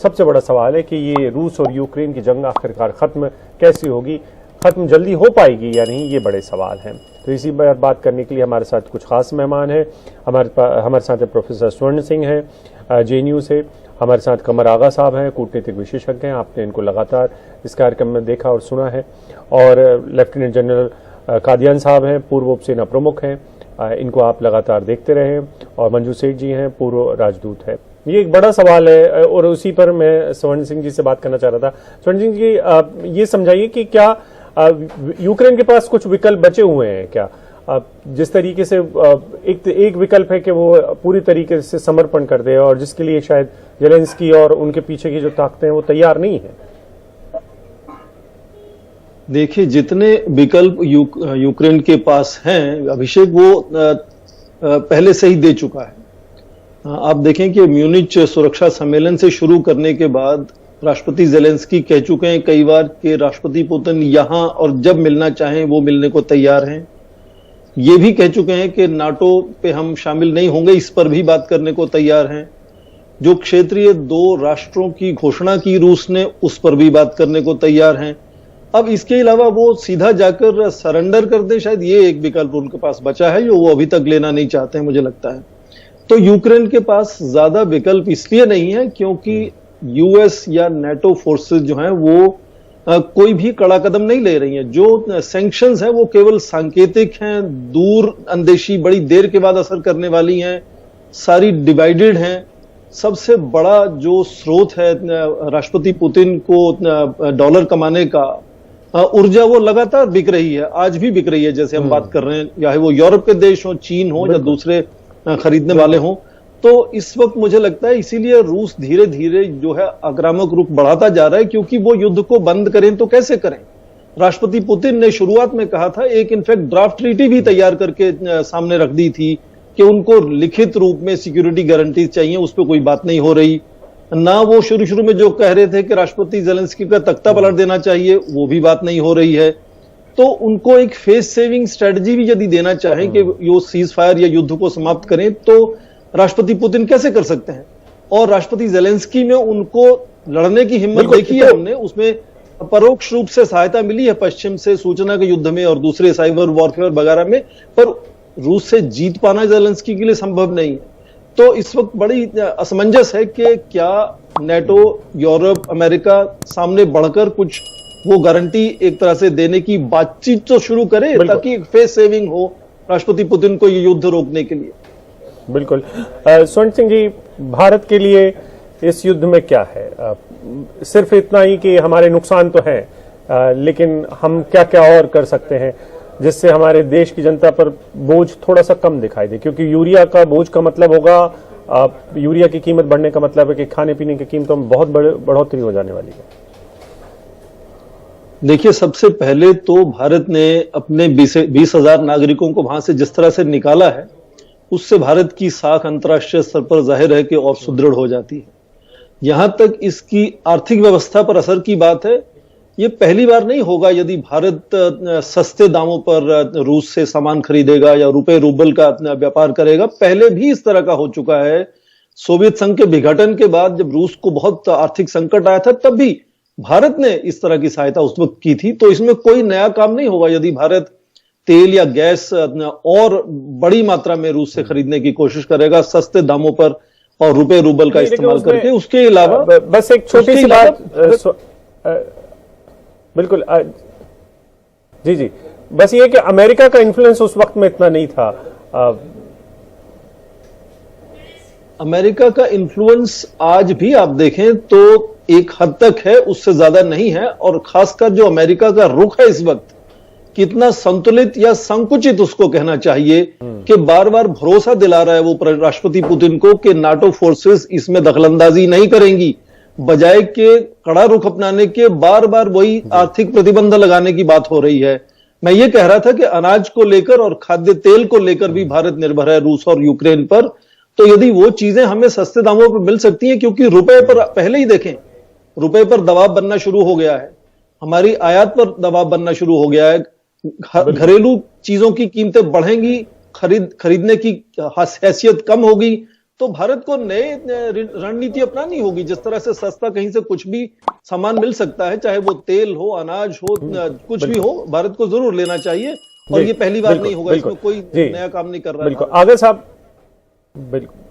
सबसे बड़ा सवाल है कि ये रूस और यूक्रेन की जंग आखिरकार खत्म कैसी होगी, खत्म जल्दी हो पाएगी या नहीं, ये बड़े सवाल हैं। तो इसी पर बात करने के लिए हमारे साथ कुछ खास मेहमान हैं। हमारे साथ प्रोफेसर स्वर्ण सिंह हैं JNU से, हमारे साथ कमर आगा साहब हैं, कूटनीतिक विशेषज्ञ हैं, आपने इनको लगातार इस कार्यक्रम में देखा और सुना है, और लेफ्टिनेंट जनरल कादियान साहब हैं, पूर्व उपसेना प्रमुख हैं, इनको आप लगातार देखते रहे, और मंजू सेठ जी हैं, पूर्व राजदूत है। ये एक बड़ा सवाल है और उसी पर मैं स्वर्ण सिंह जी से बात करना चाह रहा था। स्वर्ण सिंह जी, ये समझाइए कि क्या यूक्रेन के पास कुछ विकल्प बचे हुए हैं क्या? जिस तरीके से एक विकल्प है कि वो पूरी तरीके से समर्पण कर दे, और जिसके लिए शायद जेलेंस्की और उनके पीछे की जो ताकतें हैं वो तैयार नहीं है। देखिए, जितने विकल्प यूक्रेन के पास हैं, अभिषेक वो पहले से ही दे चुका है। आप देखें कि म्यूनिच सुरक्षा सम्मेलन से शुरू करने के बाद राष्ट्रपति जेलेंस्की कह चुके हैं कई बार कि राष्ट्रपति पुतिन यहां और जब मिलना चाहें वो मिलने को तैयार हैं। ये भी कह चुके हैं कि नाटो पे हम शामिल नहीं होंगे, इस पर भी बात करने को तैयार हैं। जो क्षेत्रीय 2 राष्ट्रों की घोषणा की रूस ने, उस पर भी बात करने को तैयार हैं। अब इसके अलावा वो सीधा जाकर सरेंडर कर दें, शायद ये एक विकल्प उनके पास बचा है जो वो अभी तक लेना नहीं चाहते हैं, मुझे लगता है। तो यूक्रेन के पास ज्यादा विकल्प इसलिए नहीं है क्योंकि यूएस या नेटो फोर्सेस जो हैं वो कोई भी कड़ा कदम नहीं ले रही हैं। जो सैंक्शंस हैं वो केवल सांकेतिक हैं, दूर अंदेशी, बड़ी देर के बाद असर करने वाली हैं, सारी डिवाइडेड हैं। सबसे बड़ा जो स्रोत है राष्ट्रपति पुतिन को डॉलर कमाने का, ऊर्जा, वो लगातार बिक रही है, आज भी बिक रही है जैसे हम बात कर रहे हैं, चाहे वो यूरोप के देश हो, चीन हो या दूसरे खरीदने वाले हों। तो इस वक्त मुझे लगता है इसीलिए रूस धीरे धीरे जो है आक्रामक रुख बढ़ाता जा रहा है, क्योंकि वो युद्ध को बंद करें तो कैसे करें। राष्ट्रपति पुतिन ने शुरुआत में कहा था, एक इनफैक्ट ड्राफ्ट ट्रीटी भी तैयार करके सामने रख दी थी कि उनको लिखित रूप में सिक्योरिटी गारंटीज चाहिए, उस पर कोई बात नहीं हो रही ना। वो शुरू में जो कह रहे थे कि राष्ट्रपति जेलेंस्की का तख्ता पलट देना चाहिए, वो भी बात नहीं हो रही है। तो उनको एक फेस सेविंग स्ट्रेटजी भी यदि देना चाहें कि यो सीज फायर या युद्ध को समाप्त करें, तो राष्ट्रपति पुतिन कैसे कर सकते हैं। और राष्ट्रपति जेलेंस्की में उनको लड़ने की हिम्मत देखी है हमने, उसमें परोक्ष रूप से सहायता मिली है पश्चिम से सूचना के युद्ध में और दूसरे साइबर वॉरफेयर वगैरह में, पर रूस से जीत पाना जेलेंस्की के लिए संभव नहीं है। तो इस वक्त बड़ी असमंजस है कि क्या नेटो, यूरोप, अमेरिका सामने बढ़कर कुछ वो गारंटी एक तरह से देने की बातचीत तो शुरू करे ताकि एक फेस सेविंग हो राष्ट्रपति पुतिन को ये युद्ध रोकने के लिए। बिल्कुल। स्वर्ण सिंह जी, भारत के लिए इस युद्ध में क्या है? सिर्फ इतना ही कि हमारे नुकसान तो हैं, लेकिन हम क्या क्या और कर सकते हैं जिससे हमारे देश की जनता पर बोझ थोड़ा सा कम दिखाई दे? क्योंकि यूरिया का बोझ का मतलब होगा, यूरिया की कीमत बढ़ने का मतलब है कि खाने पीने की कीमतों में बहुत बढ़ोतरी हो जाने वाली है। देखिए, सबसे पहले तो भारत ने अपने 20,000 नागरिकों को वहां से जिस तरह से निकाला है, उससे भारत की साख अंतर्राष्ट्रीय स्तर पर जाहिर है कि और सुदृढ़ हो जाती है। यहां तक इसकी आर्थिक व्यवस्था पर असर की बात है, ये पहली बार नहीं होगा यदि भारत सस्ते दामों पर रूस से सामान खरीदेगा या रुपए रूबल का व्यापार करेगा। पहले भी इस तरह का हो चुका है। सोवियत संघ के विघटन के बाद जब रूस को बहुत आर्थिक संकट आया था, तब भी भारत ने इस तरह की सहायता उस वक्त की थी। तो इसमें कोई नया काम नहीं होगा यदि भारत तेल या गैस और बड़ी मात्रा में रूस से खरीदने की कोशिश करेगा सस्ते दामों पर और रुपए रूबल का इस्तेमाल करके। उसके अलावा बस एक छोटी सी बात, बिल्कुल जी, बस ये कि अमेरिका का इन्फ्लुएंस उस वक्त में इतना नहीं था। अमेरिका का इन्फ्लुएंस आज भी आप देखें तो एक हद तक है, उससे ज्यादा नहीं है। और खासकर जो अमेरिका का रुख है इस वक्त, कितना संतुलित या संकुचित उसको कहना चाहिए कि बार बार भरोसा दिला रहा है वो राष्ट्रपति पुतिन को कि नाटो फोर्सेस इसमें दखलंदाजी नहीं करेंगी, बजाय के कड़ा रुख अपनाने के बार बार वही आर्थिक प्रतिबंध लगाने की बात हो रही है। मैं ये कह रहा था कि अनाज को लेकर और खाद्य तेल को लेकर भी भारत निर्भर है रूस और यूक्रेन पर। तो यदि वो चीजें हमें सस्ते दामों पर मिल सकती हैं, क्योंकि रुपए पर पहले ही देखें, रुपए पर दबाव बनना शुरू हो गया है, हमारी आयात पर दबाव बनना शुरू हो गया है, घरेलू चीजों की कीमतें बढ़ेंगी, खरीदने की हैसियत कम होगी, तो भारत को नए रणनीति अपनानी होगी। जिस तरह से सस्ता कहीं से कुछ भी सामान मिल सकता है, चाहे वो तेल हो, अनाज हो, कुछ भी हो, भारत को जरूर लेना चाहिए। और ये पहली बार नहीं होगा, इसमें कोई नया काम नहीं कर रहा है। बिल्कुल आगे साहब, बिल्कुल